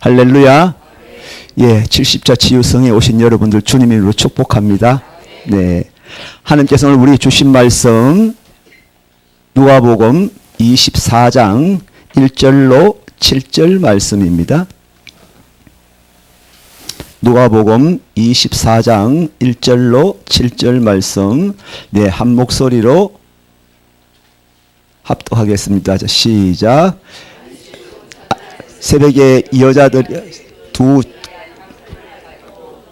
할렐루야. 예, 70자 치유성에 오신 여러분들 주님 이름으로 축복합니다. 네. 하나님께서 오늘 우리 주신 말씀 누가복음 24장 1절로 7절 말씀입니다. 누가복음 24장 1절로 7절 말씀, 네, 한 목소리로 합독하겠습니다. 시작. 새벽에 여자들이 두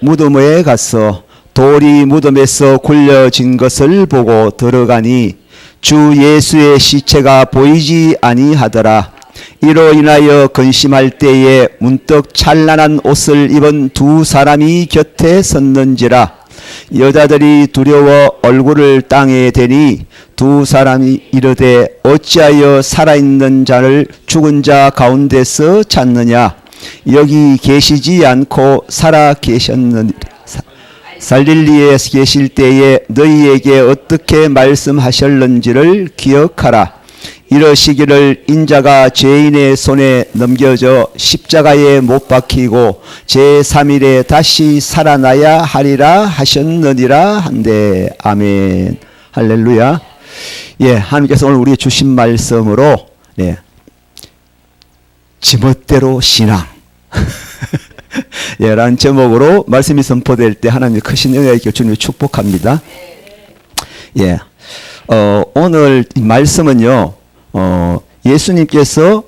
무덤에 가서 돌이 무덤에서 굴려진 것을 보고 들어가니 주 예수의 시체가 보이지 아니하더라. 이로 인하여 근심할 때에 문득 찬란한 옷을 입은 두 사람이 곁에 섰는지라. 여자들이 두려워 얼굴을 땅에 대니 두 사람이 이르되 어찌하여 살아있는 자를 죽은 자 가운데서 찾느냐. 여기 계시지 않고 살아 계셨느니라. 갈릴리에 계실 때에 너희에게 어떻게 말씀하셨는지를 기억하라. 이러시기를 인자가 죄인의 손에 넘겨져 십자가에 못 박히고 제3일에 다시 살아나야 하리라 하셨느니라 한데. 아멘. 할렐루야. 예, 하나님께서 오늘 우리에게 주신 말씀으로, 네, 지멋대로 신앙 예, 라는 제목으로 말씀이 선포될 때 하나님의 크신 은혜에 주님을 축복합니다. 예, 오늘 이 말씀은요, 예수님께서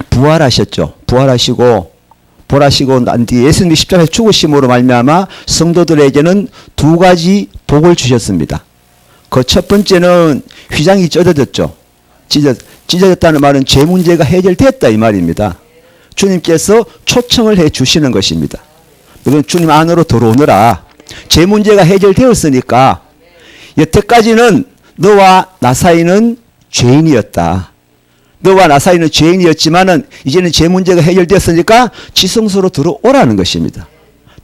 부활하셨죠. 부활하시고 난 뒤에 예수님이 십자가에서 죽으심으로 말미암아 성도들에게는 두 가지 복을 주셨습니다. 그 첫 번째는 휘장이 찢어졌죠. 찢어졌다는 말은 죄 문제가 해결됐다 이 말입니다. 주님께서 초청을 해 주시는 것입니다. 이건 주님 안으로 들어오느라 죄 문제가 해결되었으니까, 여태까지는 너와 나 사이는 죄인이었다. 너와 나 사이는 죄인이었지만은 이제는 죄 문제가 해결되었으니까 지성소로 들어오라는 것입니다.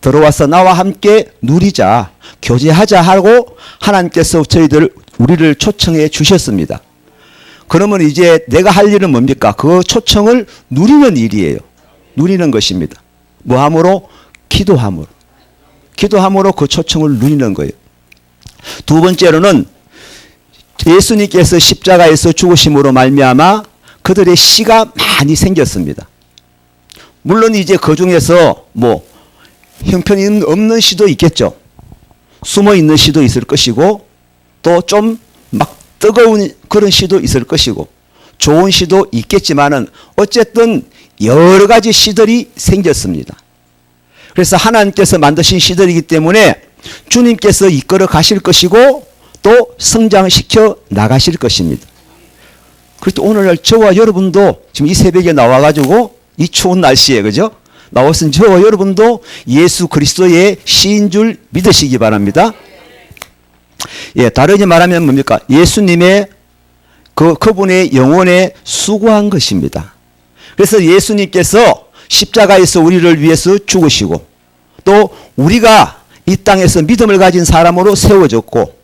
들어와서 나와 함께 누리자, 교제하자 하고 하나님께서 우리를 초청해 주셨습니다. 그러면 이제 내가 할 일은 뭡니까? 그 초청을 누리는 일이에요. 누리는 것입니다. 뭐함으로? 기도함으로. 기도함으로 그 초청을 누리는 거예요. 두 번째로는 예수님께서 십자가에서 죽으심으로 말미암아 그들의 씨가 많이 생겼습니다. 물론 이제 그 중에서 뭐 형편이 없는 씨도 있겠죠. 숨어 있는 씨도 있을 것이고, 또 좀 막 뜨거운 그런 씨도 있을 것이고, 좋은 씨도 있겠지만은 어쨌든 여러 가지 씨들이 생겼습니다. 그래서 하나님께서 만드신 씨들이기 때문에 주님께서 이끌어 가실 것이고 또 성장시켜 나가실 것입니다. 그래서 오늘날 저와 여러분도 지금 이 새벽에 나와가지고 이 추운 날씨에, 그죠? 나왔으니 저와 여러분도 예수 그리스도의 씨인 줄 믿으시기 바랍니다. 예, 다르게 말하면 뭡니까? 예수님의 그분의 영혼에 수고한 것입니다. 그래서 예수님께서 십자가에서 우리를 위해서 죽으시고, 또 우리가 이 땅에서 믿음을 가진 사람으로 세워졌고,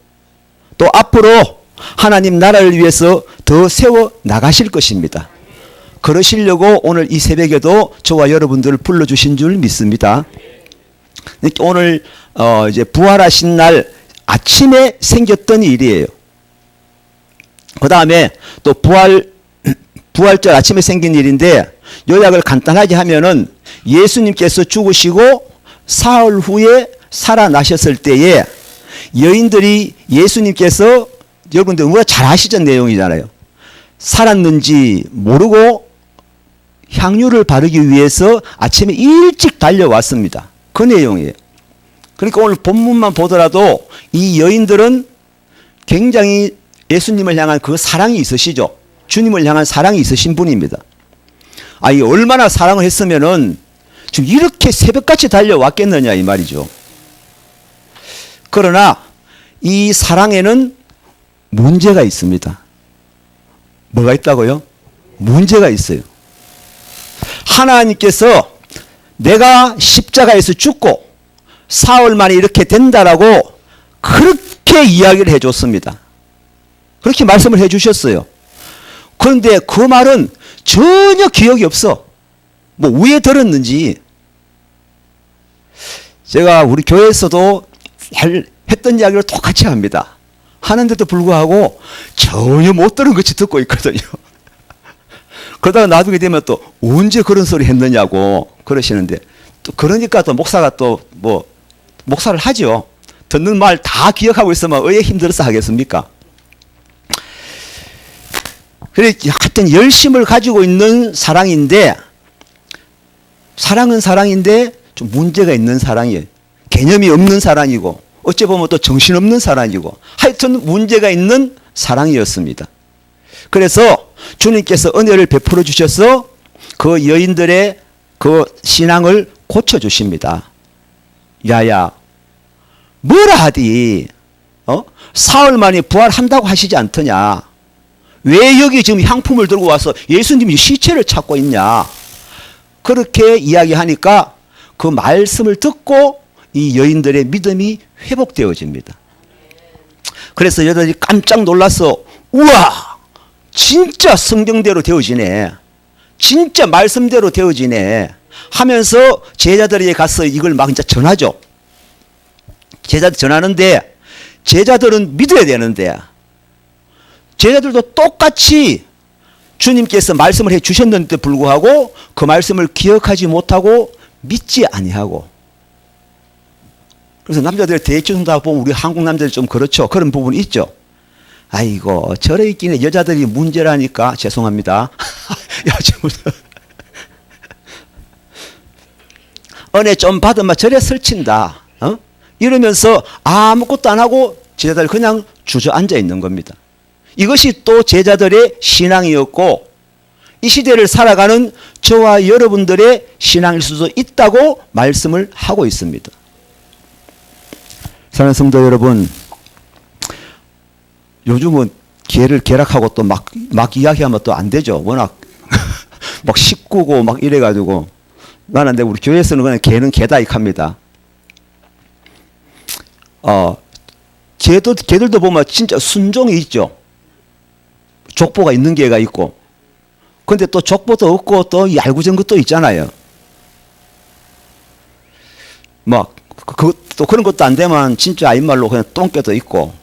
또 앞으로 하나님 나라를 위해서 더 세워 나가실 것입니다. 그러시려고 오늘 이 새벽에도 저와 여러분들을 불러주신 줄 믿습니다. 오늘 이제 부활하신 날 아침에 생겼던 일이에요. 그 다음에 또 부활절 아침에 생긴 일인데, 요약을 간단하게 하면은 예수님께서 죽으시고 사흘 후에 살아나셨을 때에 여인들이 예수님께서, 여러분들 우리가 잘 아시던 내용이잖아요. 살았는지 모르고 향유를 바르기 위해서 아침에 일찍 달려왔습니다. 그 내용이에요. 그러니까 오늘 본문만 보더라도 이 여인들은 굉장히 예수님을 향한 그 사랑이 있으시죠. 주님을 향한 사랑이 있으신 분입니다. 이 얼마나 사랑을 했으면은 지금 이렇게 새벽같이 달려왔겠느냐 이 말이죠. 그러나 이 사랑에는 문제가 있습니다. 뭐가 있다고요? 문제가 있어요. 하나님께서 내가 십자가에서 죽고 사흘 만에 이렇게 된다라고 그렇게 이야기를 해줬습니다. 그렇게 말씀을 해주셨어요. 그런데 그 말은 전혀 기억이 없어. 뭐 왜 들었는지. 제가 우리 교회에서도 했던 이야기를 똑같이 합니다. 하는데도 불구하고 전혀 못 들은 것이 듣고 있거든요. 그러다가 나중에 되면 또 언제 그런 소리 했느냐고 그러시는데, 또 그러니까 또 목사가 또 뭐 목사를 하죠. 듣는 말 다 기억하고 있으면 왜 힘들어서 하겠습니까? 그래, 하여튼 열심을 가지고 있는 사랑인데, 사랑은 사랑인데 좀 문제가 있는 사랑이에요. 개념이 없는 사랑이고, 어찌 보면 또 정신없는 사랑이고, 하여튼 문제가 있는 사랑이었습니다. 그래서 주님께서 은혜를 베풀어 주셔서 그 여인들의 그 신앙을 고쳐주십니다. 야야, 뭐라 하디? 사흘 만에 부활한다고 하시지 않더냐? 왜 여기 지금 향품을 들고 와서 예수님이 시체를 찾고 있냐? 그렇게 이야기하니까 그 말씀을 듣고 이 여인들의 믿음이 회복되어집니다. 그래서 여자들이 깜짝 놀라서, 우와! 진짜 성경대로 되어지네. 진짜 말씀대로 되어지네. 하면서 제자들에게 가서 이걸 막 이제 전하죠. 제자들 전하는데, 제자들은 믿어야 되는데, 제자들도 똑같이 주님께서 말씀을 해 주셨는데 불구하고 그 말씀을 기억하지 못하고 믿지 아니하고. 그래서 남자들 대충 다 보면 우리 한국 남자들 좀 그렇죠. 그런 부분이 있죠. 아이고, 저래 있기는 여자들이 문제라니까. 죄송합니다. 은혜 좀 받으면 저래 설친다. 이러면서 아무것도 안 하고 제자들 그냥 주저앉아 있는 겁니다. 이것이 또 제자들의 신앙이었고, 이 시대를 살아가는 저와 여러분들의 신앙일 수도 있다고 말씀을 하고 있습니다. 사랑하는 성도 여러분, 요즘은 개를 개락하고 또 막 이야기하면 또 안 되죠. 워낙 막 식구고 막 이래가지고. 나는 근데 우리 교회에서는 그냥 개는 개다익합니다. 개들도 보면 진짜 순종이 있죠. 족보가 있는 개가 있고. 근데 또 족보도 없고 또 얄궂은 것도 있잖아요. 또 그런 것도 안 되면 진짜 아인말로 그냥 똥개도 있고.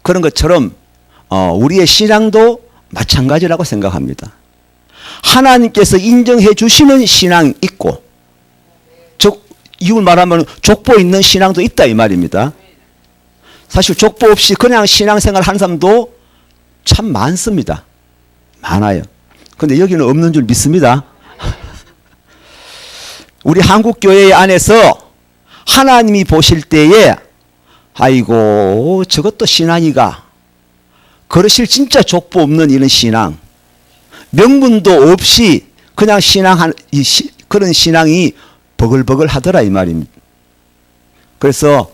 그런 것처럼 우리의 신앙도 마찬가지라고 생각합니다. 하나님께서 인정해 주시는 신앙 있고, 이걸 말하면 족보 있는 신앙도 있다 이 말입니다. 사실 족보 없이 그냥 신앙생활 하는 사람도 참 많습니다. 많아요. 근데 여기는 없는 줄 믿습니다. 우리 한국교회 안에서 하나님이 보실 때에, 아이고 저것도 신앙이가, 그러실 진짜 족보 없는 이런 신앙, 명분도 없이 그냥 그런 신앙이 버글버글 하더라 이 말입니다. 그래서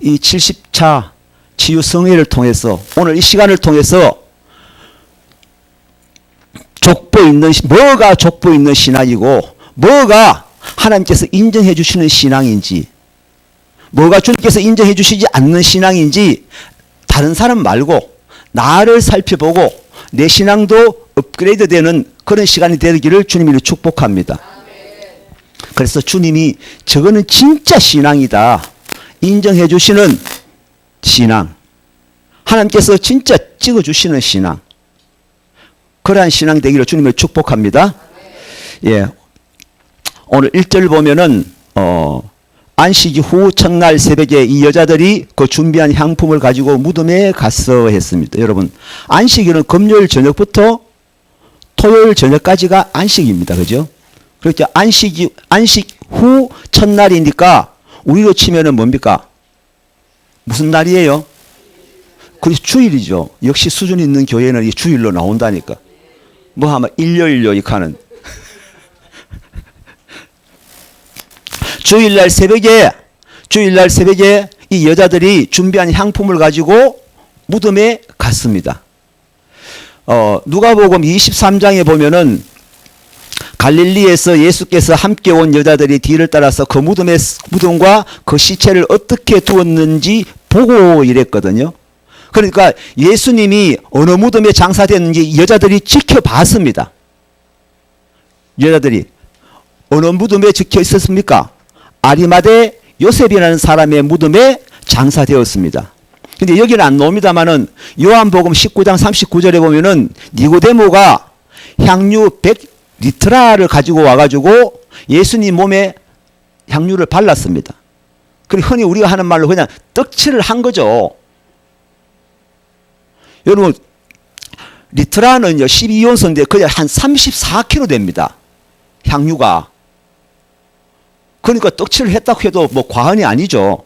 이 70차 치유성회를 통해서, 오늘 이 시간을 통해서 뭐가 족보 있는 신앙이고, 뭐가 하나님께서 인정해 주시는 신앙인지, 뭐가 주님께서 인정해 주시지 않는 신앙인지, 다른 사람 말고 나를 살펴보고 내 신앙도 업그레이드 되는 그런 시간이 되기를 주님이 축복합니다. 그래서 주님이 저거는 진짜 신앙이다 인정해 주시는 신앙, 하나님께서 진짜 찍어 주시는 신앙, 그러한 신앙 되기를 주님을 축복합니다. 예, 오늘 1절 보면은 안식 후 첫날 새벽에 이 여자들이 그 준비한 향품을 가지고 무덤에 갔어 했습니다. 여러분, 안식일은 금요일 저녁부터 토요일 저녁까지가 안식입니다. 그죠? 그렇죠? 안식 후 첫날이니까 우리로 치면은 뭡니까? 무슨 날이에요? 그래서 주일이죠. 역시 수준 있는 교회는 이 주일로 나온다니까. 뭐 하면 일요일요 이카는. 주일날 새벽에 이 여자들이 준비한 향품을 가지고 무덤에 갔습니다. 누가복음 23장에 보면은 갈릴리에서 예수께서 함께 온 여자들이 뒤를 따라서 그 무덤과 그 시체를 어떻게 두었는지 보고 이랬거든요. 그러니까 예수님이 어느 무덤에 장사됐는지 여자들이 지켜봤습니다. 여자들이 어느 무덤에 적혀 있었습니까? 아리마대 요셉이라는 사람의 무덤에 장사되었습니다. 근데 여기는 안 나옵니다만은 요한복음 19장 39절에 보면은 니고데모가 향유 100리트라를 가지고 와가지고 예수님 몸에 향유를 발랐습니다. 그리고 흔히 우리가 하는 말로 그냥 떡칠을 한 거죠. 여러분, 리트라는요 12온소인데 그냥 한 34kg 됩니다. 향유가. 그러니까 떡칠을 했다고 해도 뭐 과언이 아니죠.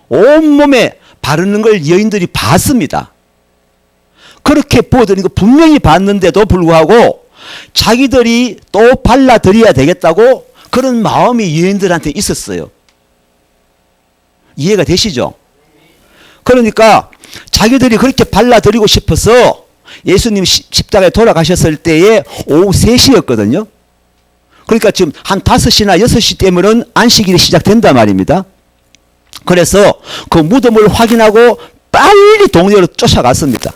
온몸에 바르는 걸 여인들이 봤습니다. 그렇게 부어드린 거 분명히 봤는데도 불구하고 자기들이 또 발라드려야 되겠다고 그런 마음이 여인들한테 있었어요. 이해가 되시죠? 그러니까 자기들이 그렇게 발라드리고 싶어서 예수님 십자가에 돌아가셨을 때에 오후 3시였거든요. 그러니까 지금 한 5시나 6시 되면은 안식일이 시작된단 말입니다. 그래서 그 무덤을 확인하고 빨리 동네로 쫓아갔습니다.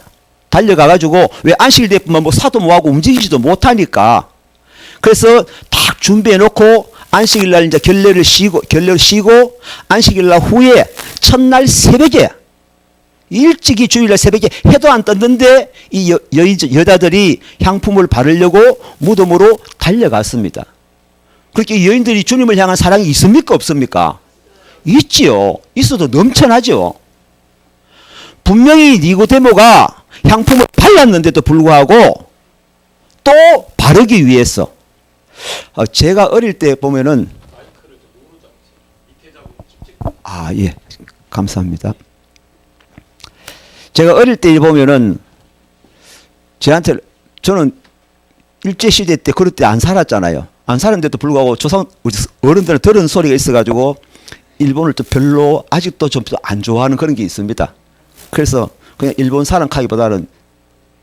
달려가가지고 왜 안식일 되면 뭐 사도 뭐하고 움직이지도 못하니까. 그래서 딱 준비해놓고 안식일날 이제 결례를 쉬고 안식일날 후에 첫날 새벽에 일찍이 주일날 새벽에 해도 안 떴는데 이 여자들이 향품을 바르려고 무덤으로 달려갔습니다. 그렇게 여인들이 주님을 향한 사랑이 있습니까 없습니까? 있지요. 있어도 넘쳐나죠. 분명히 니고데모가 향품을 발랐는데도 불구하고 또 바르기 위해서 제가 어릴 때 보면은 예, 감사합니다. 제가 어릴 때 보면은 저는 일제시대 때 그럴 때 안 살았잖아요. 안 살았는데도 불구하고 조상 어른들은 들은 소리가 있어가지고 일본을 또 별로 아직도 좀 안 좋아하는 그런 게 있습니다. 그래서 그냥 일본 사람 가기보다는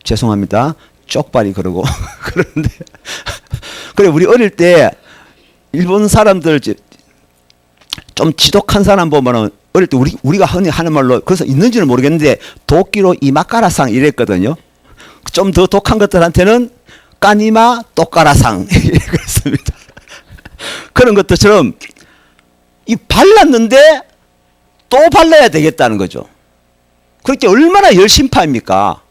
죄송합니다. 쪽발이 그러고 그러는데 그래 우리 어릴 때 일본 사람들 좀 지독한 사람 보면은 어릴 때 우리가 흔히 하는 말로 그래서 있는지는 모르겠는데 도끼로 이마까라상 이랬거든요. 좀 더 독한 것들한테는 까니마 똑까라상 그랬습니다. 그런 것들처럼 이 발랐는데 또 발라야 되겠다는 거죠. 그렇게 얼마나 열심파입니까?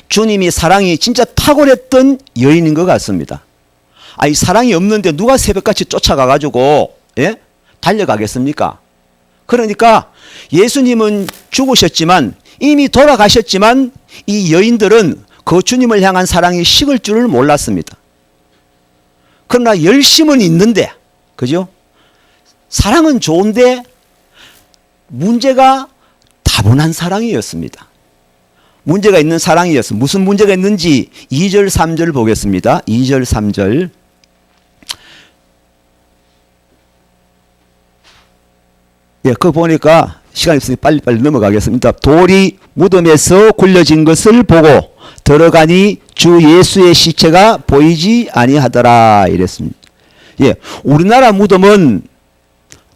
주님이 사랑이 진짜 탁월했던 여인인 것 같습니다. 이 사랑이 없는데 누가 새벽같이 쫓아가가지고 달려가겠습니까? 그러니까 예수님은 죽으셨지만 이미 돌아가셨지만 이 여인들은 그 주님을 향한 사랑이 식을 줄을 몰랐습니다. 그러나 열심은 있는데, 그죠? 사랑은 좋은데 문제가 다분한 사랑이었습니다. 문제가 있는 사랑이었습니다. 무슨 문제가 있는지 2절 3절 보겠습니다. 2절 3절. 그거 보니까 시간이 없으니 빨리빨리 넘어가겠습니다. 돌이 무덤에서 굴려진 것을 보고 들어가니 주 예수의 시체가 보이지 아니하더라 이랬습니다. 우리나라 무덤은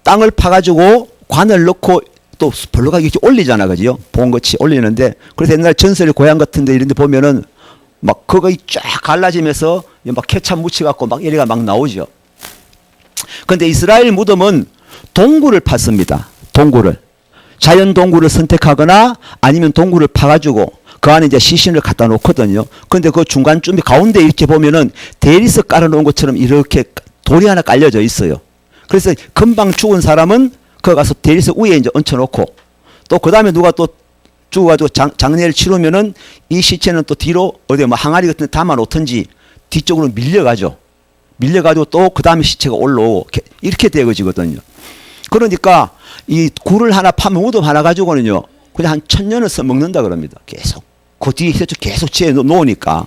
땅을 파가지고 관을 넣고 또 별로가 이렇게 올리잖아, 그죠? 봉같이 올리는데 그래서 옛날 전설 고향 같은데 이런데 보면은 막 그거 쫙 갈라지면서 막 케찹 묻혀갖고 막 이래가 막 나오죠. 그런데 이스라엘 무덤은 동굴을 팠습니다. 동굴을. 자연 동굴을 선택하거나 아니면 동굴을 파가지고 그 안에 이제 시신을 갖다 놓거든요. 그런데 그 중간쯤에 가운데 이렇게 보면은 대리석 깔아놓은 것처럼 이렇게 돌이 하나 깔려져 있어요. 그래서 금방 죽은 사람은 거 가서 대리석 위에 이제 얹혀놓고 또 그 다음에 누가 또 죽어가지고 장례를 치르면은 이 시체는 또 뒤로 어디 뭐 항아리 같은 데 담아 놓든지 뒤쪽으로 밀려가죠. 밀려가지고 또 그 다음에 시체가 올라오고 이렇게 되어지거든요. 그러니까 이 굴을 하나 파면 무덤 하나 가지고는요 그냥 한 1000년을 써먹는다 그럽니다. 계속 그 뒤에 계속 채워 놓으니까.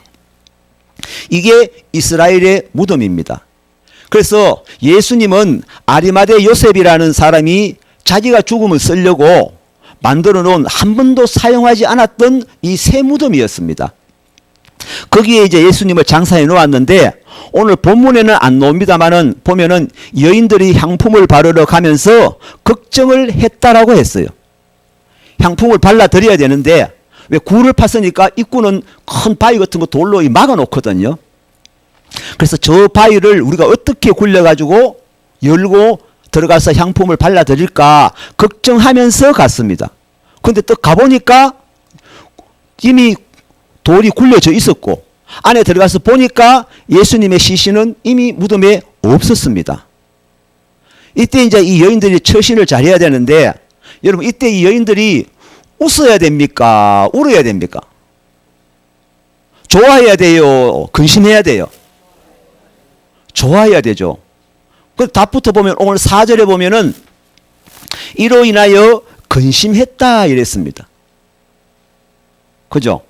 이게 이스라엘의 무덤입니다. 그래서 예수님은 아리마대 요셉이라는 사람이 자기가 죽음을 쓰려고 만들어 놓은 한 번도 사용하지 않았던 이 새 무덤이었습니다. 거기에 이제 예수님을 장사해 놓았는데 오늘 본문에는 안 나옵니다만은 보면은 여인들이 향품을 바르러 가면서 걱정을 했다라고 했어요. 향품을 발라드려야 되는데 왜 굴을 팠으니까 입구는 큰 바위 같은 거 돌로 막아 놓거든요. 그래서 저 바위를 우리가 어떻게 굴려가지고 열고 들어가서 향품을 발라드릴까 걱정하면서 갔습니다. 근데 또 가보니까 이미 돌이 굴려져 있었고 안에 들어가서 보니까 예수님의 시신은 이미 무덤에 없었습니다. 이때 이제 이 여인들이 처신을 잘해야 되는데 여러분 이때 이 여인들이 웃어야 됩니까? 울어야 됩니까? 좋아해야 돼요? 근심해야 돼요? 좋아해야 되죠. 그 답부터 보면 오늘 4절에 보면은 이로 인하여 근심했다 이랬습니다. 그죠?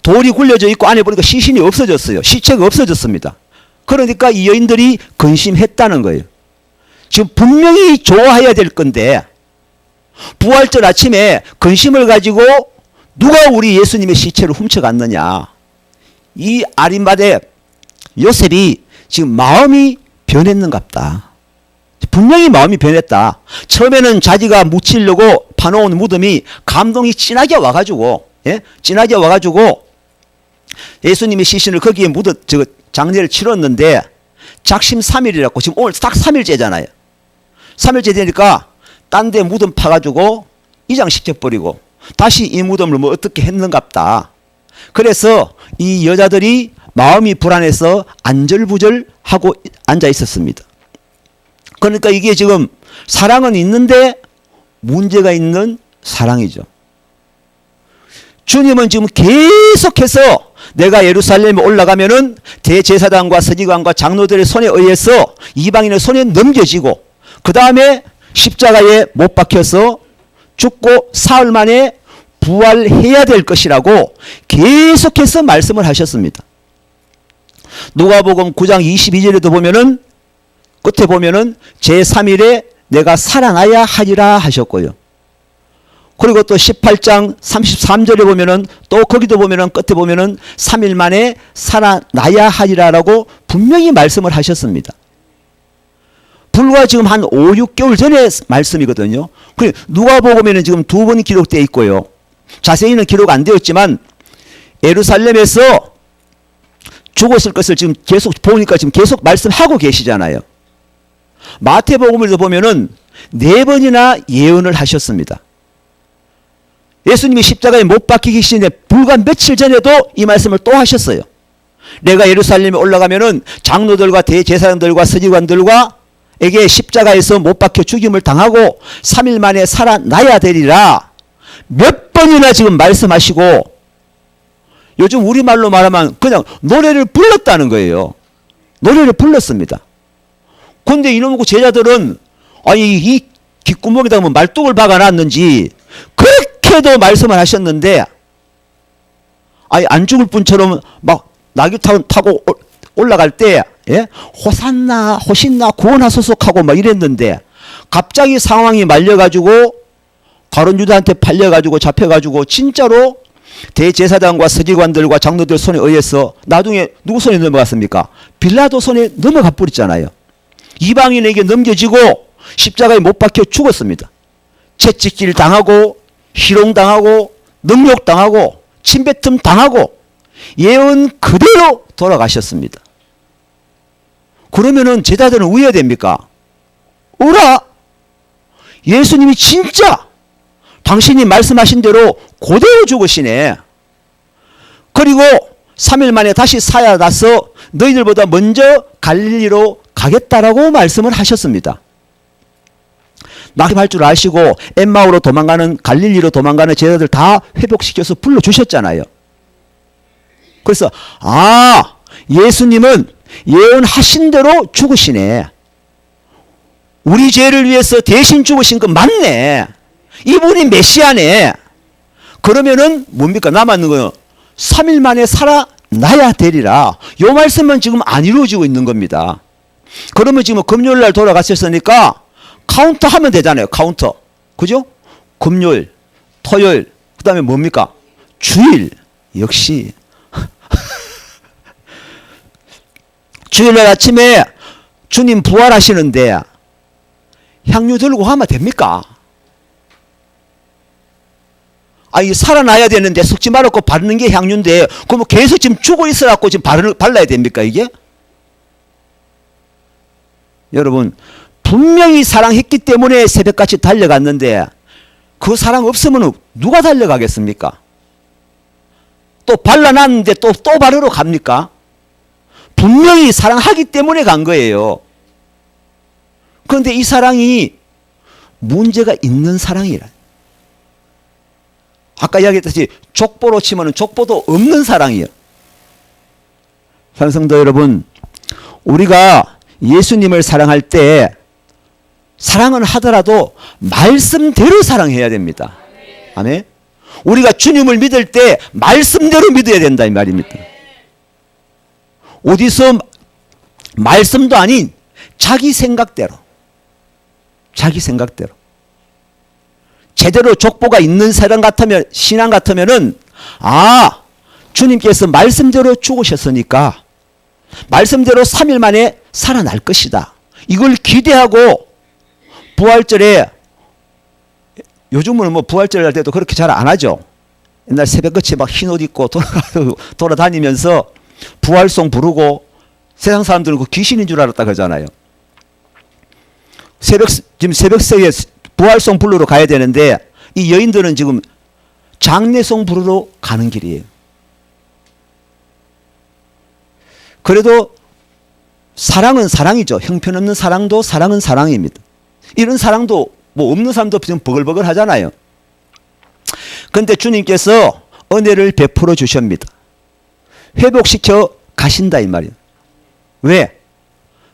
돌이 굴려져 있고 안에 보니까 시신이 없어졌어요. 시체가 없어졌습니다. 그러니까 이 여인들이 근심했다는 거예요. 지금 분명히 좋아해야 될 건데 부활절 아침에 근심을 가지고 누가 우리 예수님의 시체를 훔쳐갔느냐. 이 아림마대 요셉이 지금 마음이 변했는갑다. 분명히 마음이 변했다. 처음에는 자기가 묻히려고 파놓은 무덤이 감동이 진하게 와가지고 진하게 와가지고 예수님의 시신을 거기에 장례를 치렀는데 작심 3일이라고 지금 오늘 딱 3일째잖아요. 3일째 되니까 딴 데 무덤 파가지고 이장시켜버리고 다시 이 무덤을 뭐 어떻게 했는갑다. 그래서 이 여자들이 마음이 불안해서 안절부절하고 앉아 있었습니다. 그러니까 이게 지금 사랑은 있는데 문제가 있는 사랑이죠. 주님은 지금 계속해서 내가 예루살렘에 올라가면은 대제사장과 서기관과 장로들의 손에 의해서 이방인의 손에 넘겨지고 그 다음에 십자가에 못 박혀서 죽고 사흘 만에 부활해야 될 것이라고 계속해서 말씀을 하셨습니다. 누가복음 9장 22절에도 보면은 끝에 보면은 제3일에 내가 살아나야 하리라 하셨고요. 그리고 또 18장 33절에 보면은 또 거기도 보면은 끝에 보면은 3일 만에 살아나야 하리라라고 분명히 말씀을 하셨습니다. 불과 지금 한 5, 6개월 전의 말씀이거든요. 누가복음에는 지금 2번 기록되어 있고요. 자세히는 기록 안 되었지만 예루살렘에서 죽었을 것을 지금 계속 보니까 지금 계속 말씀하고 계시잖아요. 마태복음에도 보면은 4번이나 예언을 하셨습니다. 예수님이 십자가에 못 박히기 전에 불과 며칠 전에도 이 말씀을 또 하셨어요. 내가 예루살렘에 올라가면은 장로들과 대제사장들과 서기관들과 에게 십자가에서 못 박혀 죽임을 당하고 3일 만에 살아나야 되리라. 몇 번이나 지금 말씀하시고 요즘 우리말로 말하면 그냥 노래를 불렀다는 거예요. 노래를 불렀습니다. 그런데 이놈의 제자들은 아니 이 귓구멍에다가 뭐 말뚝을 박아놨는지 그렇게도 말씀을 하셨는데 아니 안 죽을 뿐처럼 막 낙엽 타고 올라갈 때 호산나 호신나 구원하소서하고 막 이랬는데 갑자기 상황이 말려가지고 가룟 유다한테 팔려가지고 잡혀가지고 진짜로 대제사장과 서기관들과 장로들 손에 의해서 나중에 누구 손에 넘어갔습니까? 빌라도 손에 넘어가 버렸잖아요. 이방인에게 넘겨지고 십자가에 못 박혀 죽었습니다. 채찍질 당하고 희롱당하고 능욕당하고 침뱉음 당하고 예언 그대로 돌아가셨습니다. 그러면은 제자들은 왜 해야 됩니까? 어라? 예수님이 진짜 당신이 말씀하신 대로 그대로 죽으시네. 그리고 3일 만에 다시 살아나서 너희들보다 먼저 갈릴리로 가겠다라고 말씀을 하셨습니다. 낙심할 줄 아시고 엠마오로 도망가는 갈릴리로 도망가는 제자들 다 회복시켜서 불러주셨잖아요. 그래서 예수님은 예언하신 대로 죽으시네. 우리 죄를 위해서 대신 죽으신 거 맞네. 이분이 메시아네. 그러면은 뭡니까? 남았는 거요. 3일 만에 살아나야 되리라. 요 말씀은 지금 안 이루어지고 있는 겁니다. 그러면 지금 금요일 날 돌아갔었으니까 카운터 하면 되잖아요. 카운터. 그죠? 금요일, 토요일, 그 다음에 뭡니까? 주일. 역시. 주일날 아침에 주님 부활하시는데 향유 들고 하면 됩니까? 아니 살아나야 되는데 썩지 말았고 바르는 게 향유인데 그럼 계속 지금 죽어 있어갖고 지금 발라야 됩니까 이게? 여러분, 분명히 사랑했기 때문에 새벽같이 달려갔는데 그 사랑 없으면 누가 달려가겠습니까? 또 발라놨는데 또 바르러 갑니까? 분명히 사랑하기 때문에 간 거예요. 그런데 이 사랑이 문제가 있는 사랑이라. 아까 이야기했듯이 족보로 치면 족보도 없는 사랑이에요. 성도 여러분, 우리가 예수님을 사랑할 때 사랑은 하더라도 말씀대로 사랑해야 됩니다. 아멘. 우리가 주님을 믿을 때 말씀대로 믿어야 된다 이 말입니다. 어디서 말씀도 아닌 자기 생각대로 제대로 족보가 있는 신앙 같으면은 주님께서 말씀대로 죽으셨으니까 말씀대로 3일 만에 살아날 것이다. 이걸 기대하고 부활절에, 요즘은 뭐 부활절 할 때도 그렇게 잘 안 하죠. 옛날 새벽같이 막 흰 옷 입고 돌아다니면서 부활송 부르고 세상 사람들은 그 귀신인 줄 알았다 그러잖아요. 지금 새벽새에 부활송 부르러 가야 되는데 이 여인들은 지금 장례송 부르러 가는 길이에요. 그래도 사랑은 사랑이죠. 형편없는 사랑도 사랑은 사랑입니다. 이런 사랑도 뭐 없는 사람도 좀 버글버글 하잖아요. 그런데 주님께서 은혜를 베풀어 주십니다. 회복시켜 가신다 이 말이에요. 왜?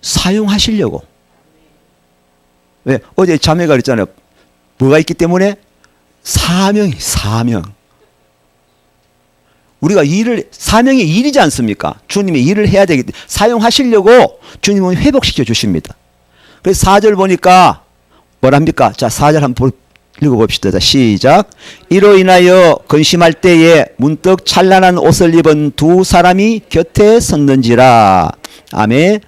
사용하시려고. 왜? 어제 자매가 그랬잖아요. 뭐가 있기 때문에? 사명. 우리가 사명이 일이지 않습니까? 주님이 일을 해야 되기 때문에 사용하시려고 주님은 회복시켜 주십니다. 그래서 4절 보니까 뭐랍니까? 자, 4절 한번 읽어봅시다. 자, 시작. 이로 인하여 근심할 때에 문득 찬란한 옷을 입은 두 사람이 곁에 섰는지라. 아멘.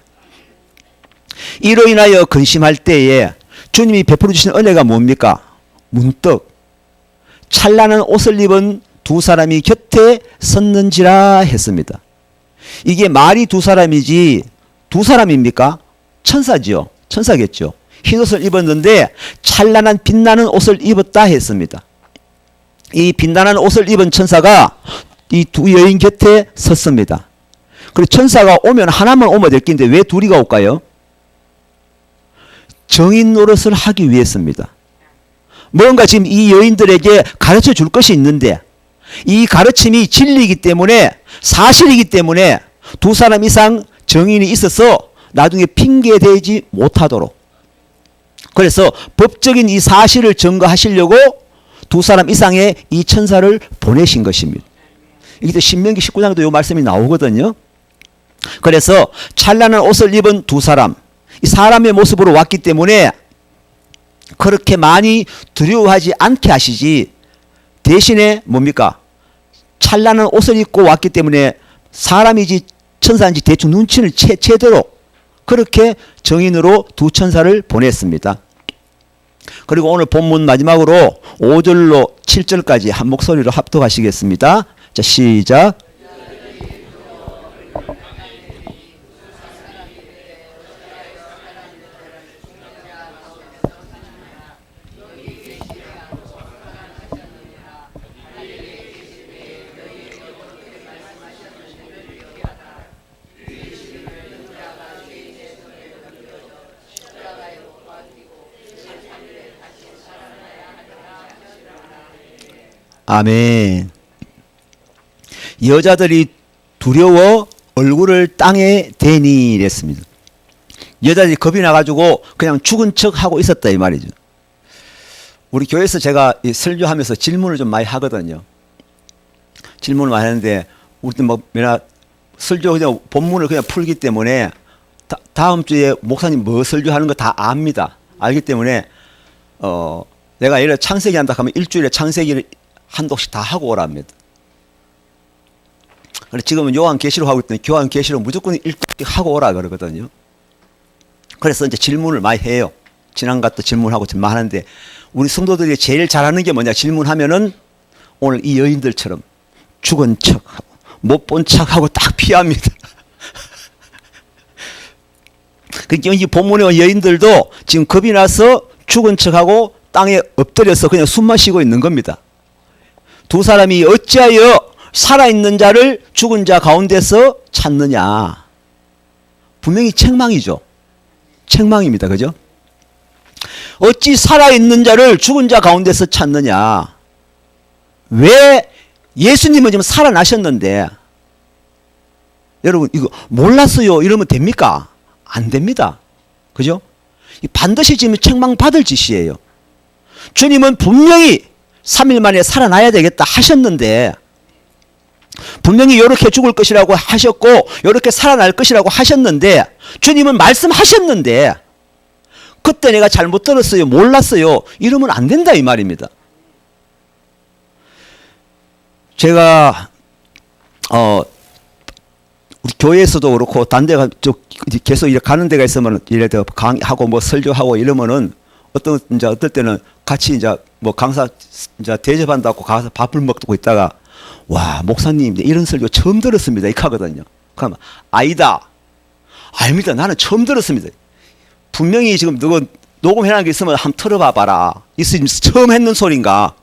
이로 인하여 근심할 때에 주님이 베풀어 주신 은혜가 뭡니까? 문득 찬란한 옷을 입은 두 사람이 곁에 섰는지라 했습니다. 이게 말이 두 사람이지 두 사람입니까? 천사지요. 천사겠죠. 흰 옷을 입었는데 찬란한 빛나는 옷을 입었다 했습니다. 이 빛나는 옷을 입은 천사가 이 두 여인 곁에 섰습니다. 그리고 천사가 오면 하나만 오면 될 긴데 왜 둘이가 올까요? 정인 노릇을 하기 위해서입니다. 뭔가 지금 이 여인들에게 가르쳐 줄 것이 있는데 이 가르침이 진리이기 때문에 사실이기 때문에 두 사람 이상 정인이 있어서 나중에 핑계대지 못하도록, 그래서 법적인 이 사실을 증거하시려고 두 사람 이상의 이 천사를 보내신 것입니다. 이게 신명기 19장에도 이 말씀이 나오거든요. 그래서 찬란한 옷을 입은 두 사람, 이 사람의 모습으로 왔기 때문에 그렇게 많이 두려워하지 않게 하시지, 대신에 뭡니까? 찬란한 옷을 입고 왔기 때문에 사람이지 천사인지 대충 눈치를 채도록 그렇게 정인으로 두 천사를 보냈습니다. 그리고 오늘 본문 마지막으로 5절로 7절까지 한 목소리로 합독하시겠습니다. 자, 시작. 아멘. 여자들이 두려워 얼굴을 땅에 대니 이랬습니다. 여자들이 겁이 나가지고 그냥 죽은 척 하고 있었다 이 말이죠. 우리 교회에서 제가 설교하면서 질문을 좀 많이 하거든요. 질문을 많이 하는데 우리도 뭐 설교 그냥 본문을 그냥 풀기 때문에 다음 주에 목사님 뭐 설교하는 거 다 압니다. 알기 때문에 내가 예를 창세기 한다 하면 일주일에 창세기를 한 독씩 다 하고 오랍니다. 지금은 요한계시록 하고 있더니 요한계시록 무조건 읽기 하고 오라 그러거든요. 그래서 이제 질문을 많이 해요. 지난주도 질문하고 좀 많은데 우리 성도들이 제일 잘하는 게 뭐냐? 질문하면은 오늘 이 여인들처럼 죽은 척하고 못 본 척하고 딱 피합니다. 그러니까 이 본문의 여인들도 지금 겁이 나서 죽은 척하고 땅에 엎드려서 그냥 숨만 쉬고 있는 겁니다. 두 사람이 어찌하여 살아있는 자를 죽은 자 가운데서 찾느냐. 분명히 책망이죠. 책망입니다. 그죠? 어찌 살아있는 자를 죽은 자 가운데서 찾느냐. 왜 예수님은 지금 살아나셨는데 여러분 이거 몰랐어요 이러면 됩니까? 안 됩니다. 그죠? 반드시 지금 책망받을 짓이에요. 주님은 분명히 3일 만에 살아나야 되겠다 하셨는데 분명히 이렇게 죽을 것이라고 하셨고 이렇게 살아날 것이라고 하셨는데 주님은 말씀하셨는데 그때 내가 잘못 들었어요 몰랐어요 이러면 안 된다 이 말입니다. 제가 우리 교회에서도 그렇고 단 데가 계속 이렇게 가는 데가 있으면 이래 강의하고 뭐 설교하고 이러면은 어떨 때는 같이 이제 뭐 강사 이제 대접한다고 가서 밥을 먹고 있다가 와 목사님 이런 설교 처음 들었습니다 이렇게 하거든요. 그러면 아니다 아닙니다 나는 처음 들었습니다. 분명히 지금 누구 녹음해놓은 게 있으면 한번 틀어봐봐라 처음 했는 소린가.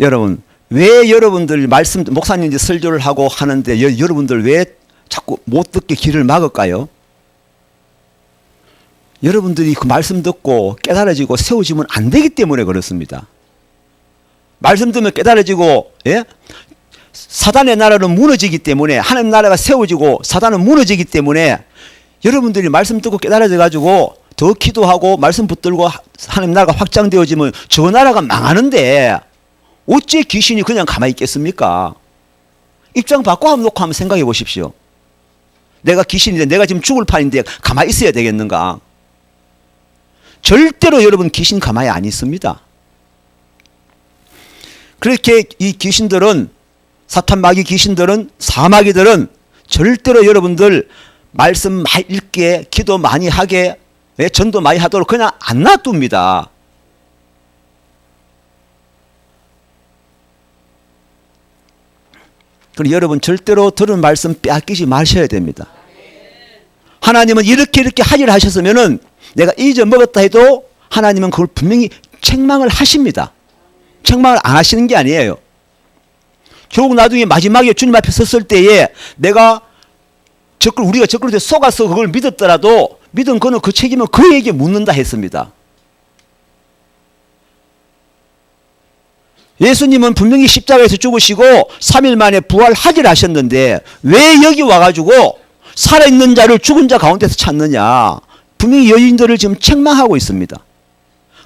여러분 왜 여러분들 말씀 목사님 이제 설교를 하고 하는데 여러분들 왜 자꾸 못 듣게 길을 막을까요? 여러분들이 그 말씀 듣고 깨달아지고 세워지면 안 되기 때문에 그렇습니다. 말씀 듣면 깨달아지고 예? 사단의 나라는 무너지기 때문에 하나님 나라가 세워지고 사단은 무너지기 때문에 여러분들이 말씀 듣고 깨달아져 가지고 더 기도하고 말씀 붙들고 하나님 나라가 확장되어지면 저 나라가 망하는데 어째 귀신이 그냥 가만히 있겠습니까? 입장 바꿔 놓고 한번 생각해 보십시오. 내가 귀신인데 내가 지금 죽을 판인데 가만히 있어야 되겠는가? 절대로 여러분 귀신 가만히 안 있습니다. 그렇게 이 귀신들은 사탄 마귀 귀신들은 사마귀들은 절대로 여러분들 말씀 많이 읽게 기도 많이 하게 전도 많이 하도록 그냥 안 놔둡니다. 그리고 여러분 절대로 들은 말씀 빼앗기지 마셔야 됩니다. 하나님은 이렇게 하기를 하셨으면은 내가 잊어먹었다 해도 하나님은 그걸 분명히 책망을 하십니다. 책망을 안 하시는 게 아니에요. 결국 나중에 마지막에 주님 앞에 섰을 때에 우리가 적그릇에 속아서 그걸 믿었더라도 믿은 그는 그 책임을 그에게 묻는다 했습니다. 예수님은 분명히 십자가에서 죽으시고 3일 만에 부활하기를 하셨는데 왜 여기 와가지고 살아있는 자를 죽은 자 가운데서 찾느냐. 분명히 여인들을 지금 책망하고 있습니다.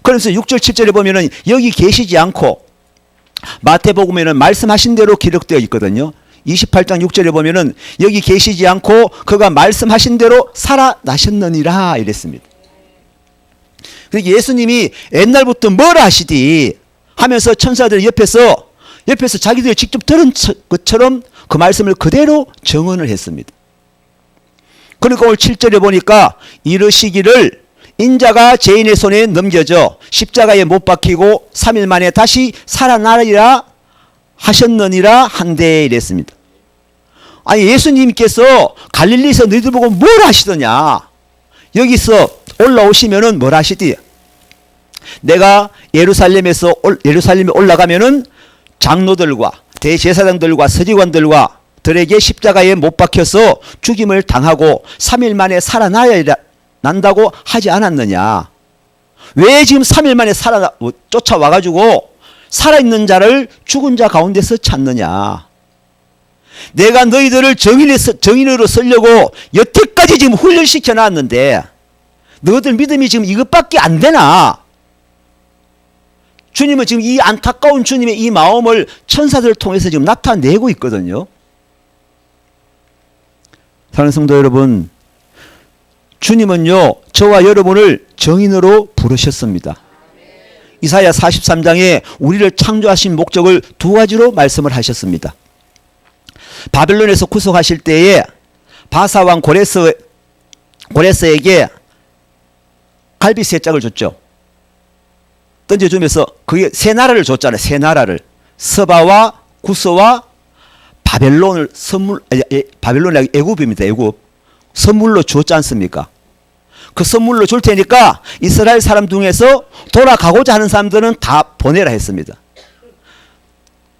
그래서 6절 7절에 보면은 여기 계시지 않고 마태복음에는 말씀하신 대로 기록되어 있거든요. 28장 6절에 보면은 여기 계시지 않고 그가 말씀하신 대로 살아나셨느니라 이랬습니다. 그러니까 예수님이 옛날부터 뭘 하시디 하면서 천사들 옆에서 자기들이 직접 들은 것처럼 그 말씀을 그대로 정언을 했습니다. 그러니까 오늘 7절에 보니까 이르시기를 인자가 죄인의 손에 넘겨져 십자가에 못 박히고 3일 만에 다시 살아나리라 하셨느니라 한데 이랬습니다. 아니 예수님께서 갈릴리에서 너희들 보고 뭘 하시더냐. 여기서 올라오시면은 뭘 하시디. 내가 예루살렘에 올라가면은 장로들과 대제사장들과 서기관들과 들에게 십자가에 못 박혀서 죽임을 당하고 3일 만에 살아나야 난다고 하지 않았느냐. 왜 지금 3일 만에 쫓아와가지고 살아있는 자를 죽은 자 가운데서 찾느냐. 내가 너희들을 정인으로 쓰려고 여태까지 지금 훈련시켜 놨는데 너희들 믿음이 지금 이것밖에 안 되나. 주님은 지금 이 안타까운 주님의 이 마음을 천사들을 통해서 지금 나타내고 있거든요. 사랑하는 성도 여러분, 주님은요 저와 여러분을 정인으로 부르셨습니다. 이사야 43장에 우리를 창조하신 목적을 두 가지로 말씀을 하셨습니다. 바벨론에서 구속하실 때에 바사왕 고레스에게 갈비 세 짝을 줬죠. 던져주면서 그게 세 나라를 줬잖아요. 세 나라를. 서바와 구서와 바벨론을 바벨론이 애굽입니다. 애굽. 선물로 줬지 않습니까? 그 선물로 줄 테니까 이스라엘 사람 중에서 돌아가고자 하는 사람들은 다 보내라 했습니다.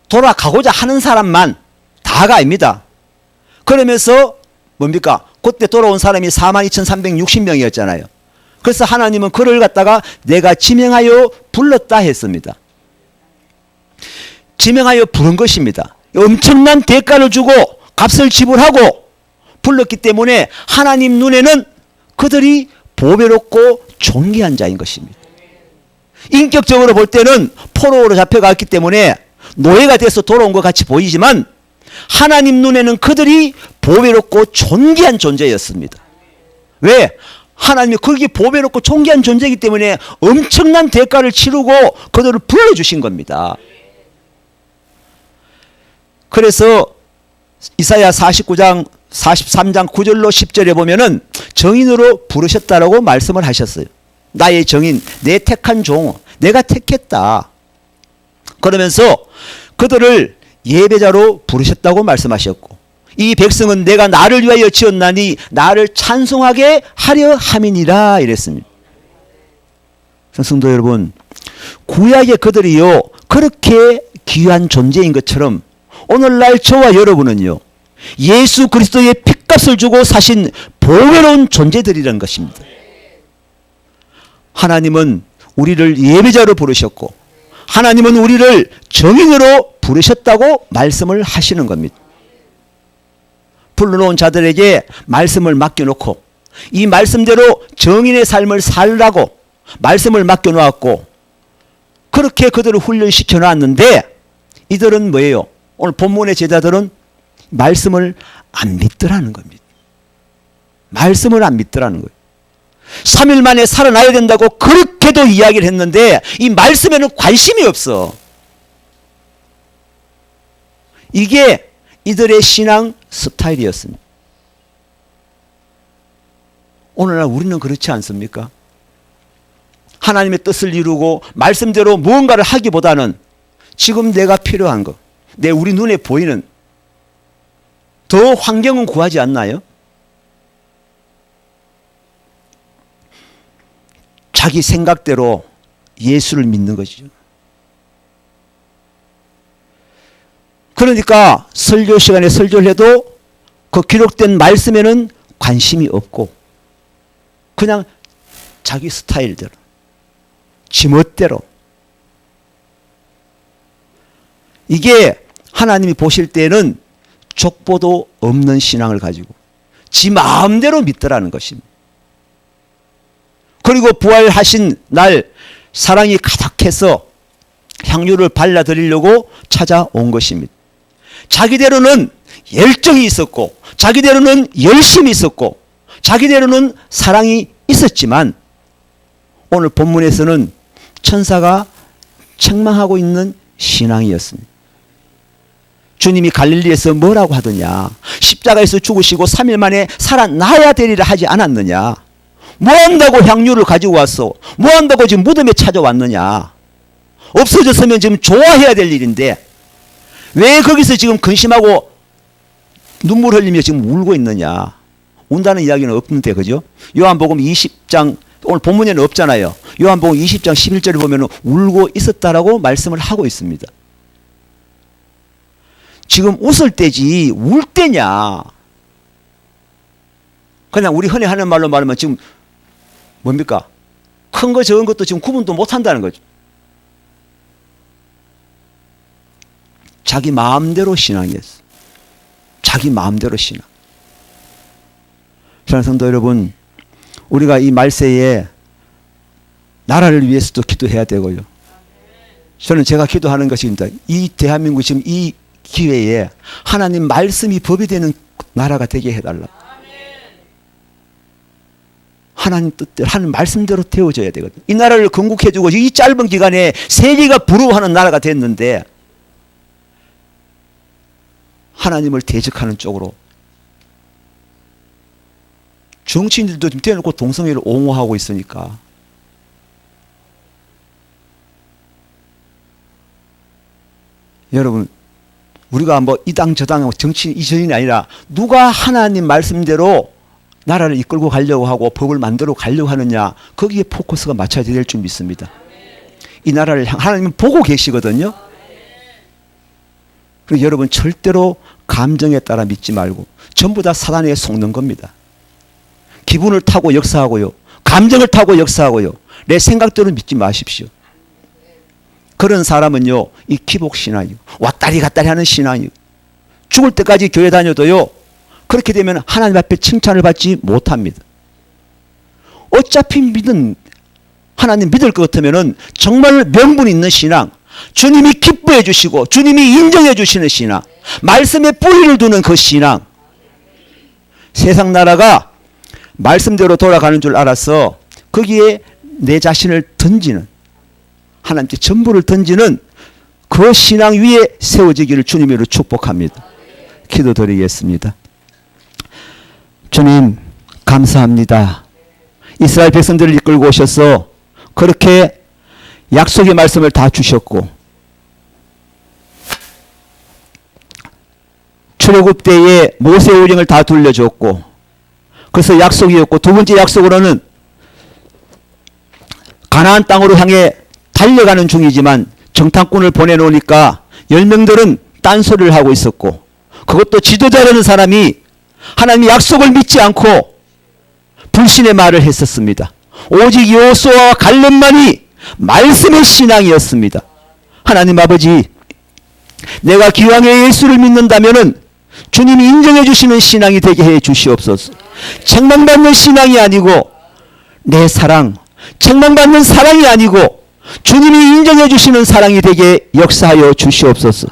돌아가고자 하는 사람만, 다가 아닙니다. 그러면서 뭡니까? 그때 돌아온 사람이 42,360명이었잖아요. 그래서 하나님은 그를 갖다가 내가 지명하여 불렀다 했습니다. 지명하여 부른 것입니다. 엄청난 대가를 주고 값을 지불하고 불렀기 때문에 하나님 눈에는 그들이 보배롭고 존귀한 자인 것입니다. 인격적으로 볼 때는 포로로 잡혀갔기 때문에 노예가 돼서 돌아온 것 같이 보이지만 하나님 눈에는 그들이 보배롭고 존귀한 존재였습니다. 왜? 하나님이 그게 보배롭고 존귀한 존재이기 때문에 엄청난 대가를 치르고 그들을 불러주신 겁니다. 그래서 이사야 49장 43장 9절로 10절에 보면은 정인으로 부르셨다라고 말씀을 하셨어요. 나의 정인, 내 택한 종, 내가 택했다. 그러면서 그들을 예배자로 부르셨다고 말씀하셨고, 이 백성은 내가 나를 위하여 지었나니 나를 찬송하게 하려 함이니라 이랬습니다. 성도 여러분, 구약의 그들이요 그렇게 귀한 존재인 것처럼 오늘날 저와 여러분은요 예수 그리스도의 핏값을 주고 사신 보배로운 존재들이라는 것입니다. 하나님은 우리를 예배자로 부르셨고 하나님은 우리를 정인으로 부르셨다고 말씀을 하시는 겁니다. 불러놓은 자들에게 말씀을 맡겨놓고 이 말씀대로 정인의 삶을 살라고 말씀을 맡겨놓았고 그렇게 그들을 훈련시켜 놨는데 이들은 뭐예요? 오늘 본문의 제자들은 말씀을 안 믿더라는 겁니다. 말씀을 안 믿더라는 거예요. 3일 만에 살아나야 된다고 그렇게도 이야기를 했는데 이 말씀에는 관심이 없어. 이게 이들의 신앙 스타일이었습니다. 오늘날 우리는 그렇지 않습니까? 하나님의 뜻을 이루고 말씀대로 무언가를 하기보다는 지금 내가 필요한 것, 우리 눈에 보이는 더 환경은 구하지 않나요? 자기 생각대로 예수를 믿는 것이죠. 그러니까 설교 시간에 설교를 해도 그 기록된 말씀에는 관심이 없고 그냥 자기 스타일대로 지멋대로. 이게 하나님이 보실 때는 족보도 없는 신앙을 가지고 지 마음대로 믿더라는 것입니다. 그리고 부활하신 날 사랑이 가득해서 향유를 발라드리려고 찾아온 것입니다. 자기대로는 열정이 있었고 자기대로는 열심이 있었고 자기대로는 사랑이 있었지만 오늘 본문에서는 천사가 책망하고 있는 신앙이었습니다. 주님이 갈릴리에서 뭐라고 하더냐? 십자가에서 죽으시고 3일 만에 살아나야 되리라 하지 않았느냐? 뭐 한다고 향유를 가지고 왔어? 뭐 한다고 지금 무덤에 찾아왔느냐? 없어졌으면 지금 좋아해야 될 일인데 왜 거기서 지금 근심하고 눈물 흘리며 지금 울고 있느냐? 운다는 이야기는 없는데, 그죠? 요한복음 20장, 오늘 본문에는 없잖아요. 요한복음 20장 11절에 보면 울고 있었다라고 말씀을 하고 있습니다. 지금 웃을 때지 울 때냐? 그냥 우리 흔히 하는 말로 말하면 지금 뭡니까? 큰 거 적은 것도 지금 구분도 못한다는 거죠. 자기 마음대로 신앙이었어. 자기 마음대로 신앙. 사랑하는 성도 여러분, 우리가 이 말세에 나라를 위해서도 기도해야 되고요. 저는 제가 기도하는 것입니다. 이 대한민국 지금 이 기회에 하나님 말씀이 법이 되는 나라가 되게 해달라. 하나님 뜻대로 하나님 말씀대로 되어져야 되거든. 이 나라를 건국해주고 이 짧은 기간에 세계가 부러워하는 나라가 됐는데 하나님을 대적하는 쪽으로 정치인들도 지금 대놓고 동성애를 옹호하고 있으니까 여러분 우리가 뭐 이 당 저 당 정치인 이전이 아니라 누가 하나님 말씀대로 나라를 이끌고 가려고 하고 법을 만들어 가려고 하느냐, 거기에 포커스가 맞춰져야 될 줄 믿습니다. 이 나라를 하나님은 보고 계시거든요. 그리고 여러분 절대로 감정에 따라 믿지 말고 전부 다 사단에게 속는 겁니다. 기분을 타고 역사하고요. 감정을 타고 역사하고요. 내 생각대로 믿지 마십시오. 그런 사람은요, 이 기복신앙이요. 왔다리 갔다리 하는 신앙이요. 죽을 때까지 교회 다녀도요, 그렇게 되면 하나님 앞에 칭찬을 받지 못합니다. 어차피 하나님 믿을 것 같으면 정말 명분 있는 신앙, 주님이 기뻐해 주시고 주님이 인정해 주시는 신앙, 말씀에 뿌리를 두는 그 신앙. 세상 나라가 말씀대로 돌아가는 줄 알아서 거기에 내 자신을 던지는, 하나님께 전부를 던지는 그 신앙 위에 세워지기를 주님으로 축복합니다. 기도드리겠습니다. 주님 감사합니다. 이스라엘 백성들을 이끌고 오셔서 그렇게 약속의 말씀을 다 주셨고, 출애굽 때에 모세 오령을 다 돌려줬고, 그래서 약속이었고, 두 번째 약속으로는 가나안 땅으로 향해 달려가는 중이지만 정탐꾼을 보내놓으니까 10명들은 딴소리를 하고 있었고, 그것도 지도자라는 사람이 하나님의 약속을 믿지 않고 불신의 말을 했었습니다. 오직 여호수아와 갈렙만이 말씀의 신앙이었습니다. 하나님 아버지, 내가 기왕에 예수를 믿는다면은 주님이 인정해 주시는 신앙이 되게 해 주시옵소서. 책망받는 신앙이 아니고 내 사랑, 책망받는 사랑이 아니고 주님이 인정해 주시는 사랑이 되게 역사하여 주시옵소서.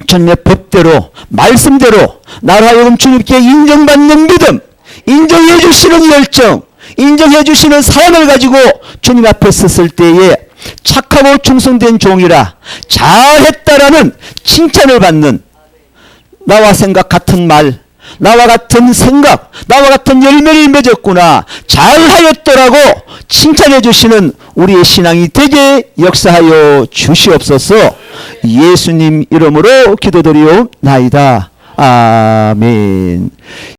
주님의 법대로 말씀대로 나로 하여금 주님께 인정받는 믿음, 인정해 주시는 열정, 인정해 주시는 사랑을 가지고 주님 앞에 섰을 때에 착하고 충성된 종이라, 잘했다라는 칭찬을 받는, 나와 생각 같은 말, 나와 같은 생각, 나와 같은 열매를 맺었구나, 잘하였더라고 칭찬해 주시는 우리의 신앙이 되게 역사하여 주시옵소서. 예수님 이름으로 기도드리옵나이다. 아멘.